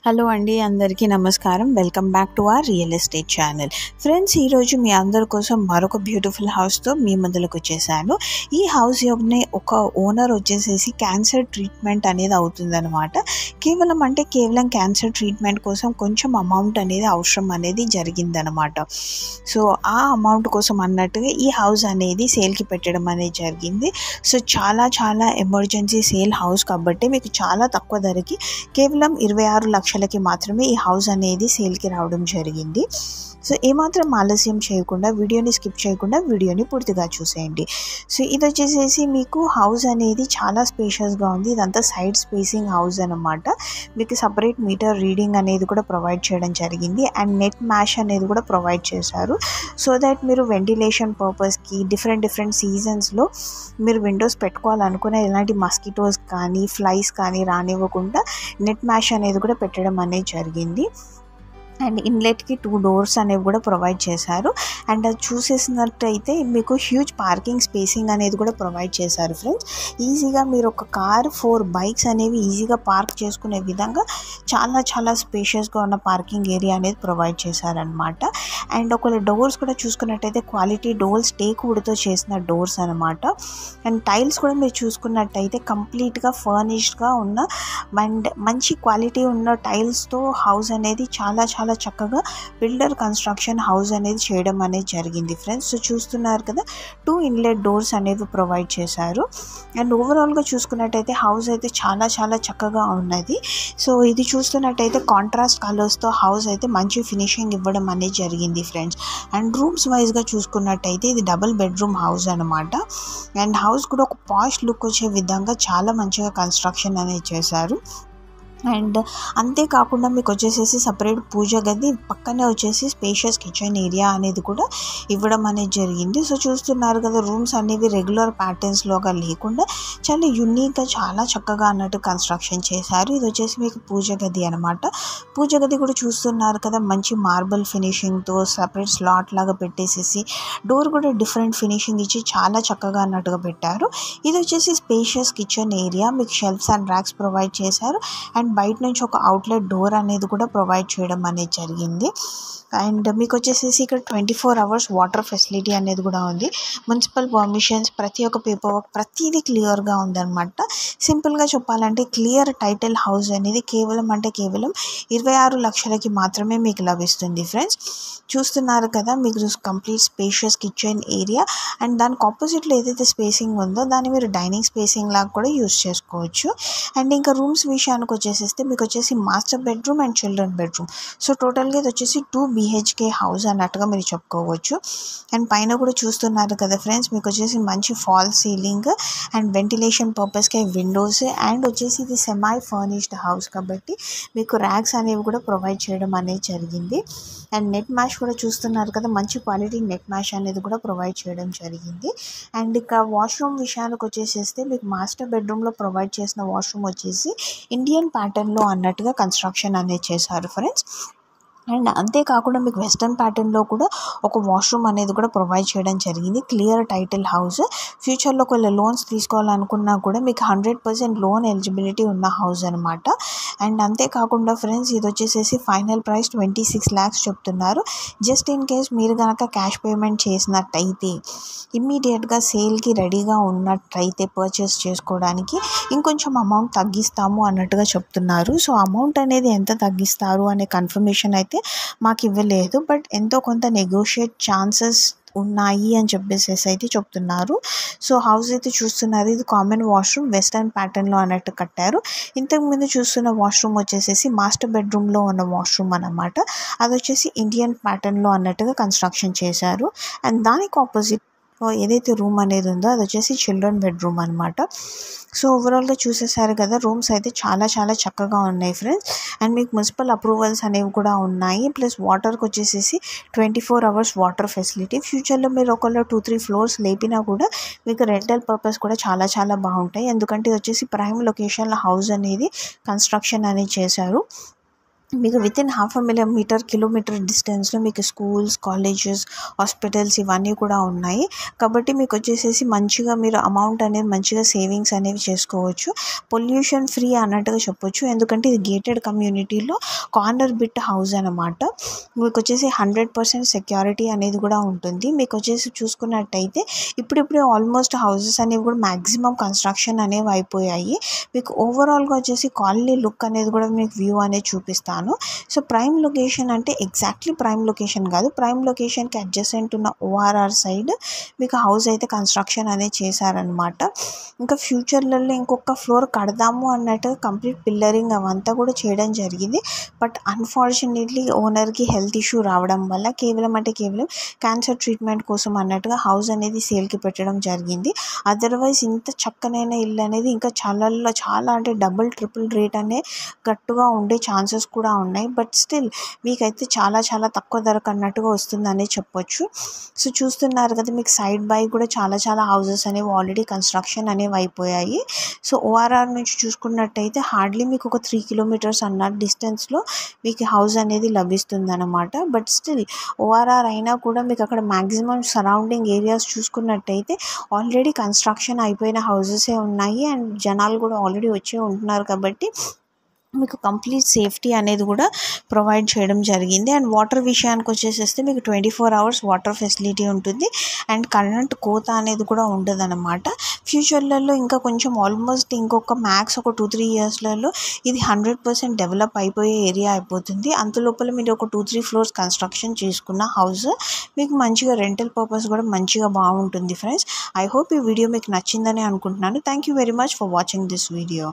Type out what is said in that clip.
Hello అండి, అందరికీ నమస్కారం. Welcome back to our real estate channel. Friends, ఈరోజు మీ అందరి కోసం మరొక బ్యూటిఫుల్ హౌస్తో మీ ముందుకు వచ్చేసాను. ఈ హౌస్ యొక్క ఒక ఓనర్ వచ్చేసేసి క్యాన్సర్ ట్రీట్మెంట్ అనేది అవుతుందన్నమాట. కేవలం క్యాన్సర్ ట్రీట్మెంట్ కోసం కొంచెం అమౌంట్ అనేది అవసరం అనేది జరిగిందనమాట. సో ఆ అమౌంట్ కోసం అన్నట్టుగా ఈ హౌస్ అనేది సేల్కి పెట్టడం అనేది జరిగింది. సో చాలా ఎమర్జెన్సీ సేల్ హౌస్ కాబట్టి మీకు చాలా తక్కువ ధరకి కేవలం 26 లక్షలకి మాత్రమే ఈ హౌస్ అనేది సేల్కి రావడం జరిగింది. సో ఏమాత్రం ఆలస్యం చేయకుండా వీడియోని స్కిప్ చేయకుండా వీడియోని పూర్తిగా చూసేయండి. సో ఇది వచ్చేసేసి మీకు హౌస్ అనేది చాలా స్పేషియస్గా ఉంది. ఇదంతా సైడ్ స్పేసింగ్ హౌస్ అనమాట. మీకు సపరేట్ మీటర్ రీడింగ్ అనేది కూడా ప్రొవైడ్ చేయడం జరిగింది అండ్ నెట్ మ్యాష్ అనేది కూడా ప్రొవైడ్ చేశారు. సో దట్ మీరు వెంటిలేషన్ పర్పస్కి డిఫరెంట్ సీజన్స్లో మీరు విండోస్ పెట్టుకోవాలనుకునే ఎలాంటి మస్కిటోస్ కానీ ఫ్లైస్ కానీ రానివ్వకుండా నెట్ మ్యాష్ అనేది కూడా పెట్టడం అనేది జరిగింది. అండ్ ఇన్లెట్కి 2 డోర్స్ అనేవి కూడా ప్రొవైడ్ చేశారు. అండ్ అది చూసేసినట్టయితే మీకు హ్యూజ్ పార్కింగ్ స్పేసింగ్ అనేది కూడా ప్రొవైడ్ చేశారు. ఫ్రెండ్స్, ఈజీగా మీరు ఒక కార్ 4 బైక్స్ అనేవి ఈజీగా పార్క్ చేసుకునే విధంగా చాలా స్పేషియస్గా ఉన్న పార్కింగ్ ఏరియా అనేది ప్రొవైడ్ చేశారనమాట. అండ్ ఒకవేళ డోర్స్ కూడా చూసుకున్నట్టయితే క్వాలిటీ డోర్స్ టేక్ వుడ్తో చేసిన డోర్స్ అనమాట. అండ్ టైల్స్ కూడా మీరు చూసుకున్నట్టయితే కంప్లీట్గా ఫర్నిష్డ్గా ఉన్న అండ్ మంచి క్వాలిటీ ఉన్న టైల్స్తో హౌస్ అనేది చాలా చక్కగా బిల్డర్ కన్స్ట్రక్షన్ హౌస్ అనేది చేయడం అనేది జరిగింది. ఫ్రెండ్స్, సో చూస్తున్నారు కదా, 2 ఇన్లెట్ డోర్స్ అనేవి ప్రొవైడ్ చేశారు. అండ్ ఓవరాల్గా చూసుకున్నట్టయితే హౌస్ అయితే చాలా చక్కగా ఉన్నది. సో ఇది చూస్తున్నట్టయితే కాంట్రాస్ట్ కలర్స్తో హౌస్ అయితే మంచి ఫినిషింగ్ ఇవ్వడం అనేది జరిగింది. ఫ్రెండ్స్, అండ్ రూమ్స్ వైజ్గా చూసుకున్నట్టయితే ఇది డబుల్ బెడ్రూమ్ హౌస్ అనమాట. అండ్ హౌస్ కూడా ఒక పాష్ లుక్ వచ్చే విధంగా చాలా మంచిగా కన్స్ట్రక్షన్ అనేది చేశారు. అండ్ అంతేకాకుండా మీకు వచ్చేసేసి సపరేట్ పూజ గది పక్కనే వచ్చేసి స్పేషియస్ కిచెన్ ఏరియా అనేది కూడా ఇవ్వడం అనేది జరిగింది. సో చూస్తున్నారు కదా, రూమ్స్ అనేవి రెగ్యులర్ ప్యాటర్న్స్లోగా లేకుండా చాలా యూనిక్గా చాలా చక్కగా అన్నట్టు కన్స్ట్రక్షన్ చేశారు. ఇది వచ్చేసి మీకు పూజ గది అనమాట. పూజ గది కూడా చూస్తున్నారు కదా, మంచి మార్బుల్ ఫినిషింగ్తో సపరేట్ స్లాట్ లాగా పెట్టేసేసి డోర్ కూడా డిఫరెంట్ ఫినిషింగ్ ఇచ్చి చాలా చక్కగా అన్నట్టుగా పెట్టారు. ఇది వచ్చేసి స్పేషియస్ కిచెన్ ఏరియా, మీకు షెల్ఫ్స్ అండ్ ర్యాక్స్ ప్రొవైడ్ చేశారు. అండ్ బయట నుంచి ఒక అవుట్లెట్ డోర్ అనేది కూడా ప్రొవైడ్ చేయడం అనేది జరిగింది. అండ్ మీకు వచ్చేసేసి ఇక్కడ 24 hours వాటర్ ఫెసిలిటీ అనేది కూడా ఉంది. మున్సిపల్ పర్మిషన్స్, ప్రతి ఒక్క పేపర్ వర్క్ ప్రతిదీ క్లియర్గా ఉందన్నమాట. సింపుల్గా చెప్పాలంటే క్లియర్ టైటిల్ హౌస్ అనేది కేవలం 26 లక్షలకి మాత్రమే మీకు లభిస్తుంది. ఫ్రెండ్స్, చూస్తున్నారు కదా, మీకు complete spacious kitchen area and దానికి ఆపోజిట్లో ఏదైతే స్పేసింగ్ ఉందో దాన్ని మీరు డైనింగ్ స్పేసింగ్ లాగా కూడా యూస్ చేసుకోవచ్చు. అండ్ ఇంకా రూమ్స్ విషయానికి వచ్చేసేస్తే మీకు వచ్చేసి master bedroom and children bedroom. So టోటల్గా ఇది వచ్చేసి 2 BHK హౌస్ అన్నట్టుగా మీరు చెప్పుకోవచ్చు. అండ్ పైన కూడా చూస్తున్నారు కదా ఫ్రెండ్స్, మీకు వచ్చేసి మంచి ఫాల్ సీలింగ్ అండ్ వెంటిలేషన్ పర్పస్కి విండోస్ అండ్ వచ్చేసి ఇది సెమై ఫర్నిష్డ్ హౌస్ కాబట్టి మీకు ర్యాక్స్ అనేవి కూడా ప్రొవైడ్ చేయడం అనేది జరిగింది. అండ్ నెట్ మ్యాష్ కూడా చూస్తున్నారు కదా, మంచి క్వాలిటీ నెట్ మ్యాష్ అనేది కూడా ప్రొవైడ్ చేయడం జరిగింది. అండ్ ఇక వాష్రూమ్ విషయానికి వచ్చేసేస్తే మీకు మాస్టర్ బెడ్రూమ్లో ప్రొవైడ్ చేసిన వాష్రూమ్ వచ్చేసి ఇండియన్ ప్యాటర్న్లో అన్నట్టుగా కన్స్ట్రక్షన్ అనేది చేశారు. ఫ్రెండ్స్, అండ్ అంతేకాకుండా మీకు వెస్టర్న్ ప్యాటర్న్లో కూడా ఒక వాష్రూమ్ అనేది కూడా ప్రొవైడ్ చేయడం జరిగింది. Clear title house. ఫ్యూచర్లో ఒకవేళ లోన్స్ తీసుకోవాలనుకున్నా కూడా మీకు 100% లోన్ ఎలిజిబిలిటీ ఉన్న హౌస్ అనమాట. అండ్ అంతేకాకుండా ఫ్రెండ్స్, ఇది వచ్చేసేసి ఫైనల్ ప్రైస్ 26 lakhs చెప్తున్నారు. జస్ట్ ఇన్ కేస్ మీరు కనుక క్యాష్ పేమెంట్ చేసినట్టయితే ఇమ్మీడియట్గా సేల్కి రెడీగా ఉన్నట్టయితే పర్చేస్ చేసుకోవడానికి ఇంకొంచెం అమౌంట్ తగ్గిస్తాము అన్నట్టుగా చెప్తున్నారు. సో అమౌంట్ అనేది ఎంత తగ్గిస్తారు అనే కన్ఫర్మేషన్ అయితే మాకు ఇవ్వలేదు, బట్ ఎంతో కొంత నెగోషియేట్ ఛాన్సెస్ ఉన్నాయి అని చెప్పేసి అయితే చెప్తున్నారు. సో హౌస్ అయితే చూస్తున్నారు, ఇది కామన్ వాష్రూమ్ వెస్టర్న్ ప్యాటర్న్లో అన్నట్టు కట్టారు. ఇంతకుముందు చూస్తున్న వాష్రూమ్ వచ్చేసేసి మాస్టర్ బెడ్రూమ్లో ఉన్న వాష్రూమ్ అన్నమాట. అది వచ్చేసి ఇండియన్ ప్యాటర్న్లో అన్నట్టుగా కన్స్ట్రక్షన్ చేశారు. అండ్ దానికి ఆపోజిట్ ఏదైతే రూమ్ అనేది ఉందో అది వచ్చేసి చిల్డ్రన్ బెడ్రూమ్ అనమాట. సో ఓవరాల్గా చూసేసారు కదా, రూమ్స్ అయితే చాలా చక్కగా ఉన్నాయి. ఫ్రెండ్స్, అండ్ మీకు మున్సిపల్ అప్రూవల్స్ అనేవి కూడా ఉన్నాయి. ప్లస్ వాటర్కి వచ్చేసేసి 24 hours వాటర్ ఫెసిలిటీ. ఫ్యూచర్లో మీరు ఒకవేళ 2-3 floors లేపినా కూడా మీకు రెంటల్ పర్పస్ కూడా చాలా బాగుంటాయి. ఎందుకంటే ఇది వచ్చేసి ప్రైమ్ లొకేషన్లో హౌస్ అనేది కన్స్ట్రక్షన్ అనేది చేశారు. మీకు వితిన్ 1/2 కిలోమీటర్ డిస్టెన్స్లో మీకు స్కూల్స్, కాలేజెస్, హాస్పిటల్స్ ఇవన్నీ కూడా ఉన్నాయి. కాబట్టి మీకు వచ్చేసేసి మంచిగా మీరు అమౌంట్ అనేది మంచిగా సేవింగ్స్ అనేవి చేసుకోవచ్చు. పొల్యూషన్ ఫ్రీ అన్నట్టుగా చెప్పొచ్చు. ఎందుకంటే ఇది గేటెడ్ కమ్యూనిటీలో కార్నర్ బిట్ హౌస్ అనమాట. మీకు వచ్చేసి 100% సెక్యూరిటీ అనేది కూడా ఉంటుంది. మీకు వచ్చేసి చూసుకున్నట్టయితే ఇప్పుడిప్పుడే ఆల్మోస్ట్ హౌసెస్ అనేవి కూడా మ్యాక్సిమం కన్స్ట్రక్షన్ అనేవి అయిపోయాయి. మీకు ఓవరాల్గా వచ్చేసి కాలనీ లుక్ అనేది కూడా మీకు వ్యూ అనేది చూపిస్తాను. సో ప్రైమ్ లొకేషన్ అంటే ఎగ్జాక్ట్లీ ప్రైమ్ లొకేషన్ కాదు, ప్రైమ్ లొకేషన్కి అడ్జసెంట్ ఉన్న ఓఆర్ఆర్ సైడ్ మీకు హౌస్ అయితే కన్స్ట్రక్షన్ అనేది చేశారనమాట. ఇంకా ఫ్యూచర్లలో ఇంకొక ఫ్లోర్ కడదాము అన్నట్టుగా కంప్లీట్ పిల్లరింగ్ అవంతా కూడా చేయడం జరిగింది. బట్ అన్ఫార్చునేట్లీ ఓనర్కి హెల్త్ ఇష్యూ రావడం వల్ల కేవలం క్యాన్సర్ ట్రీట్మెంట్ కోసం అన్నట్టుగా హౌస్ అనేది సేల్కి పెట్టడం జరిగింది. అదర్వైజ్ ఇంత చక్కనైన ఇల్లు అనేది ఇంకా చాలా అంటే డబుల్ ట్రిపుల్ రేట్ అనే గట్టుగా ఉండే ఛాన్సెస్ కూడా ఉన్నాయి. బట్ స్టిల్ మీకైతే చాలా తక్కువ ధరకు అన్నట్టుగా వస్తుందని చెప్పొచ్చు. సో చూస్తున్నారు కదా, మీకు సైడ్ బై కూడా చాలా హౌసెస్ అనేవి ఆల్రెడీ కన్స్ట్రక్షన్ అనేవి అయిపోయాయి. సో ఓఆర్ఆర్ నుంచి చూసుకున్నట్టయితే హార్డ్లీ మీకు ఒక 3 కిలోమీటర్స్ అన్న డిస్టెన్స్లో మీకు హౌస్ అనేది లభిస్తుంది అనమాట. బట్ స్టిల్ ఓఆర్ఆర్ అయినా కూడా మీకు అక్కడ మ్యాక్సిమం సరౌండింగ్ ఏరియాస్ చూసుకున్నట్టయితే ఆల్రెడీ కన్స్ట్రక్షన్ అయిపోయిన హౌసెసే ఉన్నాయి అండ్ జనాలు కూడా ఆల్రెడీ వచ్చే ఉంటున్నారు. కాబట్టి మీకు కంప్లీట్ సేఫ్టీ అనేది కూడా ప్రొవైడ్ చేయడం జరిగింది. అండ్ వాటర్ విషయానికి వచ్చేసేస్తే మీకు 24 hours వాటర్ ఫెసిలిటీ ఉంటుంది అండ్ కరెంట్ కోత అనేది కూడా ఉండదు అనమాట. ఫ్యూచర్లలో ఇంకా కొంచెం ఆల్మోస్ట్ ఇంకొక మ్యాక్స్ ఒక 2-3 yearsలలో ఇది 100% డెవలప్ అయిపోయే ఏరియా అయిపోతుంది. అంతలోపల మీరు ఒక 2-3 floors కన్స్ట్రక్షన్ చేసుకున్న హౌస్ మీకు మంచిగా రెంటల్ పర్పస్ కూడా మంచిగా బాగుంటుంది ఫ్రెండ్స్. ఐ హోప్ ఈ వీడియో మీకు నచ్చిందని అనుకుంటున్నాను. Thank you very much for watching this video.